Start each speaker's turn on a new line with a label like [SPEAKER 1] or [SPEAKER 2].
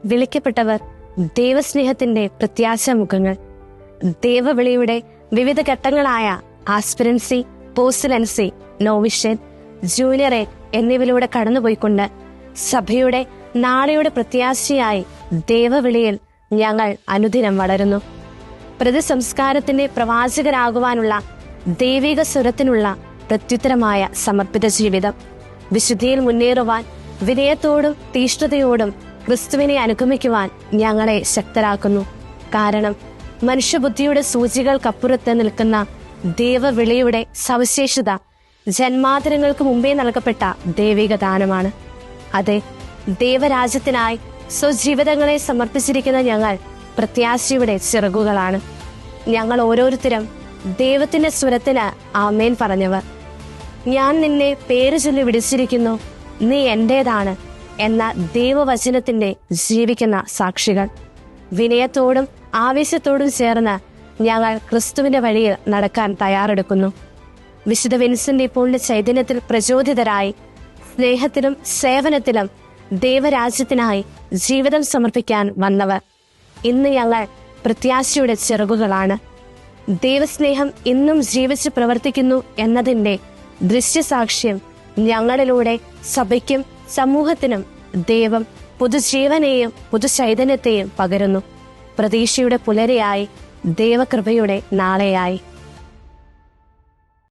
[SPEAKER 1] വിളിക്കപ്പെട്ടവർ ദൈവസ്നേഹത്തിന്റെ പ്രത്യാശാമുഖങ്ങൾ. ദൈവവിളിയുടെ വിവിധ ഘട്ടങ്ങളായ ആസ്പിരൻസി, പോസ്റ്റലൻസി, നോവിഷ്യൻ, ജൂനിയറേറ്റ് എന്നിവയിലൂടെ കടന്നുപോയിക്കൊണ്ട് സഭയുടെ നാളെയുടെ പ്രത്യാശയായി ദൈവവിളിയിൽ ഞങ്ങൾ അനുദിനം വളരുന്നു. പ്രതിസംസ്കാരത്തിന്റെ പ്രവാചകരാകുവാനുള്ള ദൈവിക സ്വരത്തിനുള്ള പ്രത്യുത്തരമായ സമർപ്പിത ജീവിതം, വിശുദ്ധിയിൽ മുന്നേറുവാൻ വിനയത്തോടും തീഷ്ണതയോടും ക്രിസ്തുവിനെ അനുഗമിക്കുവാൻ ഞങ്ങളെ ശക്തരാക്കുന്നു. കാരണം മനുഷ്യബുദ്ധിയുടെ സൂചികൾക്കപ്പുറത്ത് നിൽക്കുന്ന ദൈവവിളിയുടെ സവിശേഷത ജന്മാന്തരങ്ങൾക്ക് മുമ്പേ നൽകപ്പെട്ട ദൈവിക ദാനമാണ്. അതെ, ദൈവരാജ്യത്തിനായി സ്വജീവിതങ്ങളെ സമർപ്പിച്ചിരിക്കുന്ന ഞങ്ങൾ പ്രത്യാശയുടെ ചിറകുകളാണ്. ഞങ്ങൾ ഓരോരുത്തരും ദൈവത്തിന്റെ സ്വരത്തിന് ആമേൻ പറഞ്ഞവർ. ഞാൻ നിന്നെ പേര് ചൊല്ലി വിളിച്ചിരിക്കുന്നു, നീ എന്റേതാണ് എന്ന ദൈവവചനത്തിന്റെ ജീവിക്കുന്ന സാക്ഷികൾ. വിനയത്തോടും ആവേശത്തോടും ചേർന്ന് ഞങ്ങൾ ക്രിസ്തുവിന്റെ വഴിയിൽ നടക്കാൻ തയ്യാറെടുക്കുന്നു. വിശുദ്ധ വിൻസെന്റ് പോളിന്റെ ചൈതന്യത്തിൽ പ്രചോദിതരായി സ്നേഹത്തിലും സേവനത്തിലും ദൈവരാജ്യത്തിനായി ജീവിതം സമർപ്പിക്കാൻ വന്നവർ. ഇന്ന് ഞങ്ങൾ പ്രത്യാശയുടെ ചിറകുകളാണ്. ദൈവസ്നേഹം ഇന്നും ജീവിച്ച് പ്രവർത്തിക്കുന്നു എന്നതിന്റെ ദൃശ്യസാക്ഷ്യം ഞങ്ങളിലൂടെ സഭയ്ക്കും സമൂഹത്തിനും ദൈവം പുതുജീവനെയും പുതുചൈതന്യത്തെയും പകരുന്നു. പ്രതീക്ഷയുടെ പുലരിയായി, ദൈവകൃപയുടെ നാളെയായി.